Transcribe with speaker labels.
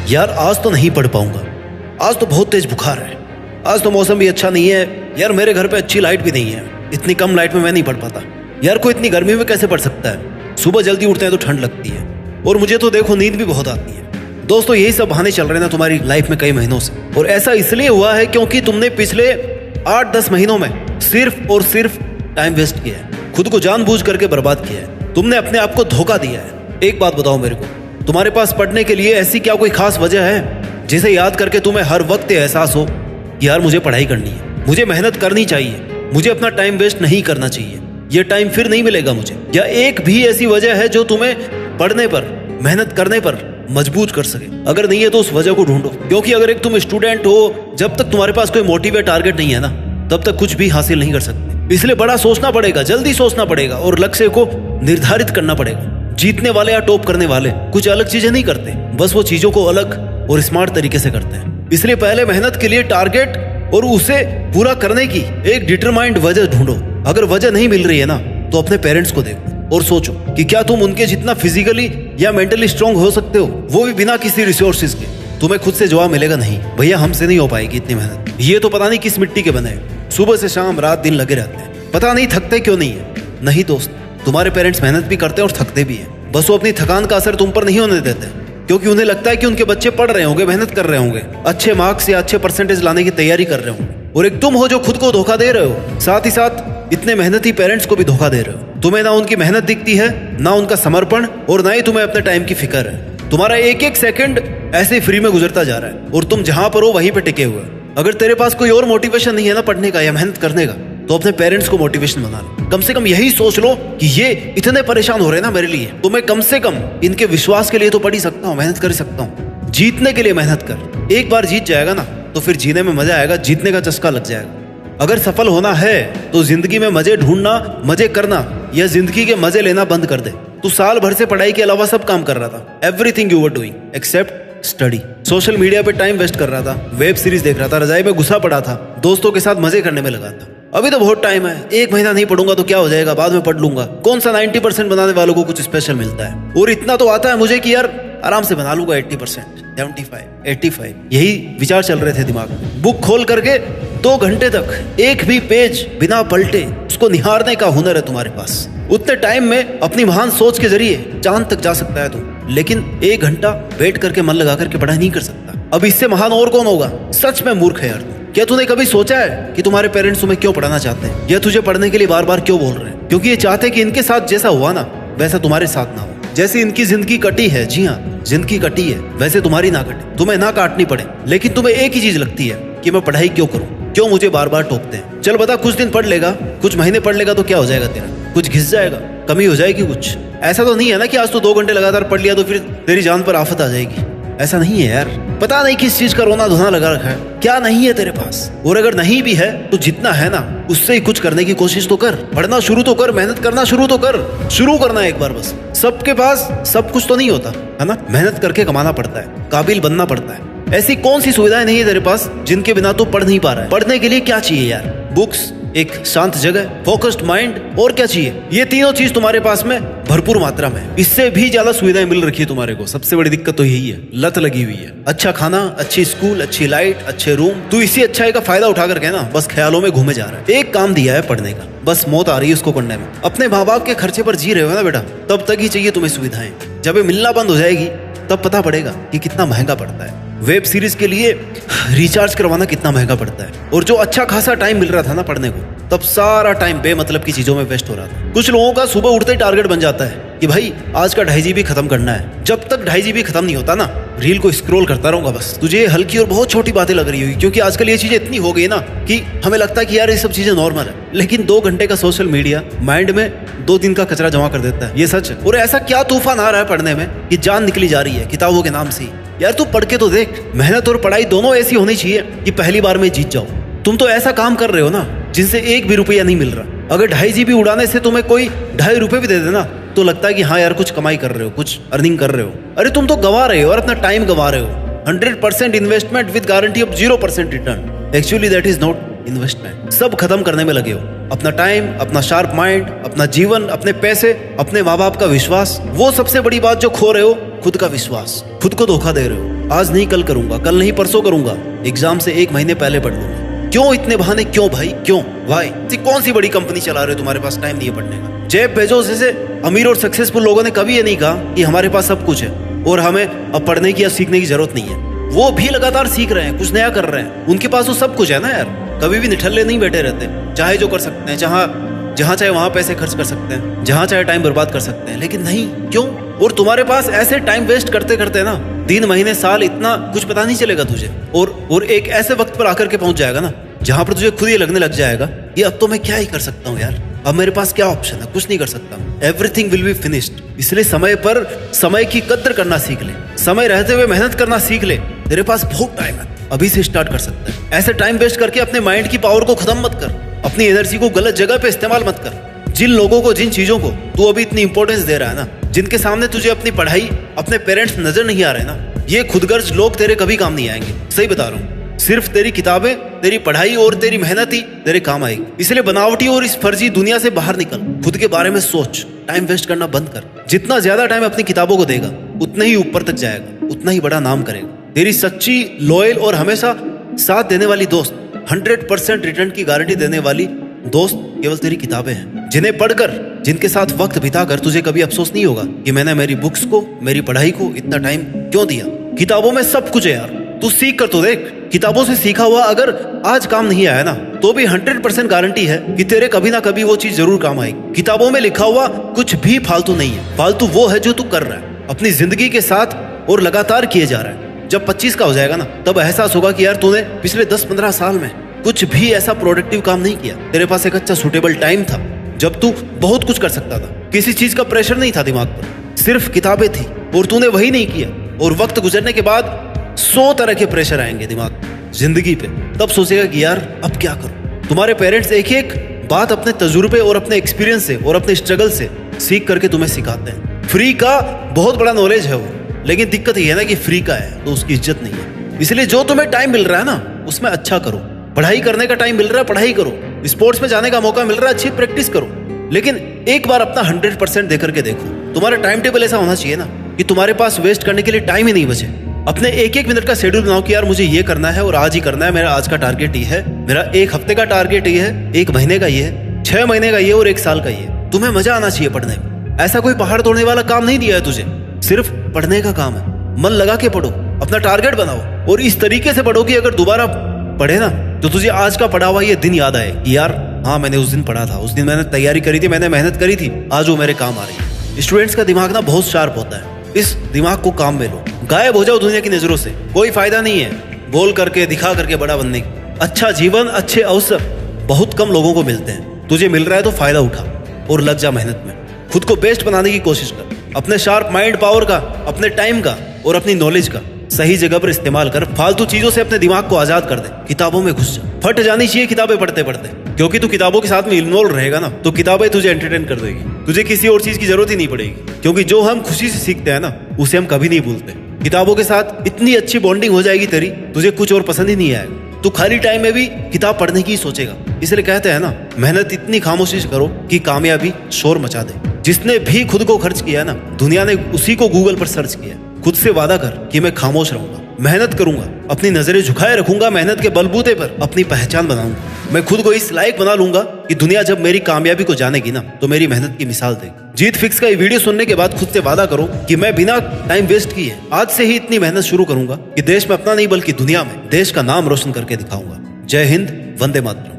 Speaker 1: यार आज तो नहीं पढ़ पाऊंगा, आज तो बहुत तेज बुखार है, आज तो मौसम भी अच्छा नहीं है यार, मेरे घर पे अच्छी लाइट भी नहीं है, इतनी कम लाइट में मैं नहीं पढ़ पाता यार, कोई इतनी गर्मी में कैसे पढ़ सकता है, सुबह जल्दी उठते हैं तो ठंड लगती है और मुझे तो देखो नींद भी बहुत आती है। दोस्तों यही सब बहाने चल रहे हैं ना तुम्हारी लाइफ में कई महीनों से, और ऐसा इसलिए हुआ है क्योंकि तुमने पिछले 8-10 महीनों में सिर्फ और सिर्फ टाइम वेस्ट किया है, खुद को जानबूझ करके बर्बाद किया है, तुमने अपने आप को धोखा दिया है। एक बात बताओ मेरे को, तुम्हारे पास पढ़ने के लिए ऐसी क्या कोई खास वजह है जिसे याद करके तुम्हें हर वक्त ये एहसास हो कि यार मुझे पढ़ाई करनी है, मुझे मेहनत करनी चाहिए, मुझे अपना टाइम वेस्ट नहीं करना चाहिए, ये टाइम फिर नहीं मिलेगा मुझे? या एक भी ऐसी वजह है जो तुम्हें पढ़ने पर, मेहनत करने पर मजबूर कर सके? अगर नहीं है तो उस वजह को ढूंढो, क्योंकि अगर एक तुम स्टूडेंट हो, जब तक तुम्हारे पास कोई मोटिव या टारगेट नहीं है ना, तब तक कुछ भी हासिल नहीं कर सकते। इसलिए बड़ा सोचना पड़ेगा, जल्दी सोचना पड़ेगा और लक्ष्य को निर्धारित करना पड़ेगा। जीतने वाले या टॉप करने वाले कुछ अलग चीजें नहीं करते, बस वो चीजों को अलग और स्मार्ट तरीके से करते हैं। इसलिए पहले मेहनत के लिए टारगेट और उसे पूरा करने की एक डिटरमाइंड वजह ढूंढो। अगर वजह नहीं मिल रही है ना, तो अपने पेरेंट्स को देखो और सोचो कि क्या तुम उनके जितना फिजिकली या मेंटली स्ट्रांग हो सकते हो, वो भी बिना किसी रिसोर्सेज के। तुम्हें खुद से जवाब मिलेगा, नहीं भैया हमसे नहीं हो पाएगी इतनी मेहनत, ये तो पता नहीं किस मिट्टी के बने हैं, सुबह से शाम रात दिन लगे रहते हैं, पता नहीं थकते क्यों नहीं है। नहीं दोस्त, तुम्हारे पेरेंट्स मेहनत भी करते हैं और थकते भी हैं, बस वो अपनी थकान का असर तुम पर नहीं होने देते, क्योंकि उन्हें लगता है कि उनके बच्चे पढ़ रहे होंगे, मेहनत कर रहे होंगे, अच्छे मार्क्स या अच्छे परसेंटेज लाने की तैयारी कर रहे होंगे, और एक तुम हो जो खुद को धोखा दे रहे हो, साथ ही साथ इतने मेहनती पेरेंट्स को भी धोखा दे रहे हो। तुम्हें ना उनकी मेहनत दिखती है, ना उनका समर्पण, और ना ही तुम्हें अपने टाइम की फिक्र है। तुम्हारा एक एक सेकंड ऐसे ही फ्री में गुजरता जा रहा है और तुम जहां पर हो वहीं पे टिके हुए। अगर तेरे पास कोई और मोटिवेशन नहीं है ना पढ़ने का या मेहनत करने का, तो अपने पेरेंट्स को मोटिवेशन बना लो। कम से कम यही सोच लो कि ये इतने परेशान हो रहे हैं ना मेरे लिए, तो मैं कम से कम इनके विश्वास के लिए तो पढ़ ही सकता हूँ, मेहनत कर सकता हूँ। जीतने के लिए मेहनत कर, एक बार जीत जाएगा ना तो फिर जीने में मजा आएगा, जीतने का चस्का लग जाएगा। अगर सफल होना है तो जिंदगी में मजे ढूंढना, मजे करना या जिंदगी के मजे लेना बंद कर दे। तू साल भर से पढ़ाई के अलावा सब काम कर रहा था, everything you were doing except study. Social media पे टाइम वेस्ट कर रहा था, वेब सीरीज देख रहा था, रजाई में घुसा पड़ा था, दोस्तों के साथ मजे करने में लगा था। अभी तो बहुत टाइम है, एक महीना नहीं पढ़ूंगा तो क्या हो जाएगा, बाद में पढ़ लूंगा। कौन सा 90% बनाने वालों को कुछ स्पेशल मिलता है, और इतना तो आता है मुझे कि यार आराम से बना लूंगा 80%, 75, 85। यही विचार चल रहे थे दिमाग में। बुक खोल करके 2 घंटे तक एक भी पेज बिना पलटे उसको निहारने का हुनर है तुम्हारे पास। उतने टाइम में अपनी महान सोच के जरिए चांद तक जा सकता है तू, लेकिन 1 घंटा बैठ करके मन लगा करके पढ़ाई नहीं कर सकता। अब इससे महान और कौन होगा? सच में मूर्ख है यार तू। क्या तूने कभी सोचा है कि तुम्हारे पेरेंट्स तुम्हें क्यों पढ़ाना चाहते हैं, या तुझे पढ़ने के लिए बार बार क्यों बोल रहे हैं? क्योंकि ये चाहते हैं कि इनके साथ जैसा हुआ ना वैसा तुम्हारे साथ ना हो। जैसी इनकी जिंदगी कटी है, जी हाँ जिंदगी कटी है, वैसे तुम्हारी ना कटे, तुम्हें ना काटनी पड़े। लेकिन तुम्हें एक ही चीज लगती है कि मैं पढ़ाई क्यों करूं, क्यों मुझे बार बार टोकते हैं। चल बता, कुछ दिन पढ़ लेगा, कुछ महीने पढ़ लेगा तो क्या हो जाएगा तेरा? कुछ घिस जाएगा, कमी हो जाएगी कुछ? ऐसा तो नहीं है ना कि आज तो 2 घंटे लगातार पढ़ लिया तो फिर तेरी जान पर आफत आ जाएगी। ऐसा नहीं है यार। पता नहीं किस चीज का रोना धोना लगा रखा है, क्या नहीं है तेरे पास, और अगर नहीं भी है तो जितना है ना उससे ही कुछ करने की कोशिश तो कर। पढ़ना शुरू तो कर, मेहनत करना शुरू तो कर। शुरू करना एक बार बस। सबके पास सब कुछ तो नहीं होता है ना, मेहनत करके कमाना पड़ता है, काबिल बनना पड़ता है। ऐसी कौन सी सुविधाएं नहीं है तेरे पास जिनके बिना तू पढ़ नहीं पा रहा है? पढ़ने के लिए क्या चाहिए यार? बुक्स, एक शांत जगह, फोकस्ड माइंड, और क्या चाहिए? ये तीनों चीज तुम्हारे पास में भरपूर मात्रा में, इससे भी ज्यादा सुविधाएं मिल रखी है तुम्हारे को। सबसे बड़ी दिक्कत तो यही है, लत लगी हुई है। अच्छा खाना, अच्छी स्कूल, अच्छी लाइट, अच्छे रूम, तू इसी अच्छाई का फायदा उठा करके ना बस ख्यालों में घूमे जा रहा है। एक काम दिया है पढ़ने का, बस मौत आ रही है उसको करने में। अपने माँ बाप के खर्चे पर जी रहे हो ना बेटा, तब तक ही चाहिए तुम्हें सुविधाएं। जब ये मिलना बंद हो जाएगी तब पता पड़ेगा कि कितना महंगा पड़ता है। वेब सीरीज के लिए रिचार्ज करवाना कितना महंगा पड़ता है, और जो अच्छा खासा टाइम मिल रहा था ना पढ़ने को, तब सारा टाइम बेमतलब की चीजों में वेस्ट हो रहा था। कुछ लोगों का सुबह उठते ही टारगेट बन जाता है कि भाई आज का 2.5 GB खत्म करना है। जब तक 2.5 GB खत्म नहीं होता ना, रील को स्क्रॉल करता रहूंगा बस। तुझे ये हल्की और बहुत छोटी बातें लग रही होगी, क्योंकि आजकल ये चीजें इतनी हो गई ना कि हमें लगता है कि यार ये सब चीजें नॉर्मल है। लेकिन 2 घंटे का सोशल मीडिया माइंड में 2 दिन का कचरा जमा कर देता है, ये सच है। और ऐसा क्या तूफान आ रहा है पढ़ने में कि जान निकली जा रही है किताबों के नाम से ही। यार तू पढ़ के तो देख, मेहनत और पढ़ाई दोनों ऐसी होनी चाहिए कि पहली बार में जीत जाओ। तुम तो ऐसा काम कर रहे हो ना जिनसे 1 भी रुपया नहीं मिल रहा। अगर 2.5 GB उड़ाने से तुम्हें कोई 2.5 रुपए भी दे देना तो लगता है कि हाँ यार कुछ कमाई कर रहे हो, कुछ अर्निंग कर रहे हो। अरे तुम तो गंवा रहे हो और अपना टाइम गंवा रहे हो। 100% investment with guarantee of 0% return. Actually that is not investment. सब खत्म करने में लगे हो, अपना टाइम, अपना शार्प माइंड, अपना जीवन, अपने पैसे, अपने माँ बाप का विश्वास। वो सबसे बड़ी बात जो खो रहे हो, खुद का विश्वास। खुद को धोखा दे रहे हो। आज नहीं कल करूंगा, कल नहीं परसों करूंगा, एग्जाम से 1 महीने पहले पढ़ लूंगा। क्यों इतने बहाने, क्यों भाई, क्यों भाई? कौन सी बड़ी कंपनी चला रहे हो, तुम्हारे पास टाइम नहीं है पढ़ने का? जेफ बेजोस जैसे अमीर और सक्सेसफुल लोगों ने कभी ये नहीं कहा कि हमारे पास सब कुछ है और हमें अब पढ़ने की या सीखने की जरूरत नहीं है। वो भी लगातार सीख रहे हैं, कुछ नया कर रहे हैं। उनके पास तो सब कुछ है ना यार, कभी भी निठल्ले नहीं बैठे रहते, चाहे जो कर सकते हैं, जहाँ चाहे वहां पैसे खर्च कर सकते हैं, जहाँ चाहे टाइम बर्बाद कर सकते हैं। लेकिन नहीं, क्यों? और तुम्हारे पास ऐसे टाइम वेस्ट करते करते ना दिन महीने साल इतना कुछ पता नहीं चलेगा तुझे। और एक ऐसे वक्त पर आकर के पहुंच जाएगा ना जहां पर तुझे खुद ही लगने लग जाएगा कि अब तो मैं क्या ही कर सकता हूँ यार, अब मेरे पास क्या ऑप्शन है, कुछ नहीं कर सकता। Everything will be finished. इसलिए समय की कद्र करना सीख ले, समय रहते हुए मेहनत करना सीख ले। तेरे पास बहुत टाइम है, अभी से स्टार्ट कर सकते हैं। ऐसे टाइम वेस्ट करके अपने माइंड की पावर को खत्म मत कर, अपनी एनर्जी को गलत जगह पे इस्तेमाल मत कर। जिन लोगों को, जिन चीजों को तू अभी इतनी इंपॉर्टेंस दे रहा है ना, जिनके सामने तुझे अपनी पढ़ाई, अपने पेरेंट्स नजर नहीं आ रहे ना, ये खुदगर्ज लोग तेरे कभी काम नहीं आएंगे। सही बता रहा हूँ। सिर्फ तेरी किताबें, तेरी पढ़ाई और तेरी मेहनत ही तेरे काम आएगी। इसलिए बनावटी और इस फर्जी दुनिया से बाहर निकल, खुद के बारे में सोच, टाइम वेस्ट करना बंद कर। जितना ज्यादा टाइम अपनी किताबों को देगा उतना ही ऊपर तक जाएगा, उतना ही बड़ा नाम करेगा। तेरी सच्ची, लॉयल और हमेशा साथ देने वाली दोस्त, 100% रिटर्न की गारंटी देने वाली दोस्त केवल तेरी किताबें हैं, जिन्हें पढ़कर, जिनके साथ वक्त बिताकर तुझे कभी अफसोस नहीं होगा कि मैंने मेरी बुक्स को, मेरी पढ़ाई को इतना टाइम क्यों दिया। किताबों में सब कुछ है यार, तू सीख कर तो देख। किताबों से सीखा हुआ अगर आज काम नहीं आया ना, तो भी 100% गारंटी है कि तेरे कभी ना कभी वो चीज जरूर काम आएगी। किताबों में लिखा हुआ कुछ भी फालतू नहीं है। फालतू वो है जो तू कर रहा है अपनी जिंदगी के साथ और लगातार किए जा रहा है। जब 25 का हो जाएगा ना, तब एहसास होगा कि यार तूने पिछले 10-15 साल में कुछ भी ऐसा प्रोडक्टिव काम नहीं किया। तेरे पास एक अच्छा सुटेबल टाइम था जब तू बहुत कुछ कर सकता था, किसी चीज का प्रेशर नहीं था दिमाग पर, सिर्फ किताबें थी और तूने वही नहीं किया। और वक्त गुजरने के बाद 100 तरह के प्रेशर आएंगे दिमाग, जिंदगी पे, तब सोचेगा कि यार अब क्या करूं। तुम्हारे पेरेंट्स एक एक बात अपने तजुर्बे और अपने एक्सपीरियंस से और अपने स्ट्रगल से सीख करके तुम्हें सिखाते हैं। फ्री का बहुत बड़ा नॉलेज है वो, लेकिन दिक्कत ये है ना कि फ्री का है तो उसकी इज्जत नहीं है। इसलिए जो तुम्हें टाइम मिल रहा है ना, उसमें अच्छा करो। पढ़ाई करने का टाइम मिल रहा है, पढ़ाई करो। स्पोर्ट्स में जाने का मौका मिल रहा है, अच्छी प्रैक्टिस करो। लेकिन एक बार अपना 100% दे करके देखो। तुम्हारा टाइम टेबल ऐसा होना चाहिए ना कि तुम्हारे पास वेस्ट करने के लिए टाइम ही नहीं बचे। अपने एक मिनट का शेड्यूल बनाओ कि यार मुझे ये करना है और आज ही करना है। मेरा आज का टारगेट ये है, मेरा 1 हफ्ते का टारगेट ये है, 1 महीने का ये है, 6 महीने का ये और 1 साल का ये। तुम्हें मजा आना चाहिए पढ़ने में। ऐसा कोई पहाड़ तोड़ने वाला काम नहीं दिया है तुझे, सिर्फ पढ़ने का काम है। मन लगा के पढ़ो, अपना टारगेट बनाओ और इस तरीके से पढ़ो कि अगर दोबारा पढ़े ना तो तुझे आज का पढ़ा हुआ ये दिन याद आए कि यार हाँ मैंने उस दिन पढ़ा था, उस दिन मैंने तैयारी करी थी, मैंने मेहनत करी थी, आज वो मेरे काम आ रही है। स्टूडेंट्स का दिमाग ना बहुत शार्प होता है, इस दिमाग को काम में लो। गायब हो जाओ दुनिया की नजरों से, कोई फायदा नहीं है बोल करके, दिखा करके बड़ा बनने की। अच्छा जीवन, अच्छे अवसर बहुत कम लोगों को मिलते हैं। तुझे मिल रहा है तो फायदा उठा और लग जा मेहनत में। खुद को बेस्ट बनाने की कोशिश कर। अपने शार्प माइंड पावर का, अपने टाइम का और अपनी नॉलेज का सही जगह पर इस्तेमाल कर। फालतू चीजों से अपने दिमाग को आजाद कर दे। किताबों में घुस जा, फट जानी चाहिए किताबें पढ़ते पढ़ते, क्योंकि तू किताबों के साथ में इन्वॉल्व रहेगा ना तो किताबें तुझे एंटरटेन कर देगी। तुझे किसी और चीज की जरूरत ही नहीं पड़ेगी, क्योंकि जो हम खुशी से सीखते हैं ना उसे हम कभी नहीं भूलते। किताबों के साथ इतनी अच्छी बॉन्डिंग हो जाएगी तेरी, तुझे कुछ और पसंद ही नहीं आएगा। तू खाली टाइम में भी किताब पढ़ने की ही सोचेगा। इसलिए कहते हैं ना, मेहनत इतनी खामोशी से करो कि कामयाबी शोर मचा दे। जिसने भी खुद को खर्च किया ना, दुनिया ने उसी को गूगल पर सर्च किया। खुद से वादा कर कि मैं खामोश रहूंगा, मेहनत करूंगा, अपनी नजरें झुकाए रखूंगा, मेहनत के बलबूते पर अपनी पहचान बनाऊंगा। मैं खुद को इस लायक बना लूंगा कि दुनिया जब मेरी कामयाबी को जानेगी ना तो मेरी मेहनत की मिसाल देगी। जीत फिक्स का ये वीडियो सुनने के बाद खुद से वादा करो कि मैं बिना टाइम वेस्ट किए आज से ही इतनी मेहनत शुरू करूंगा कि देश में अपना नहीं बल्कि दुनिया में देश का नाम रोशन करके दिखाऊंगा। जय हिंद, वंदे मातरम।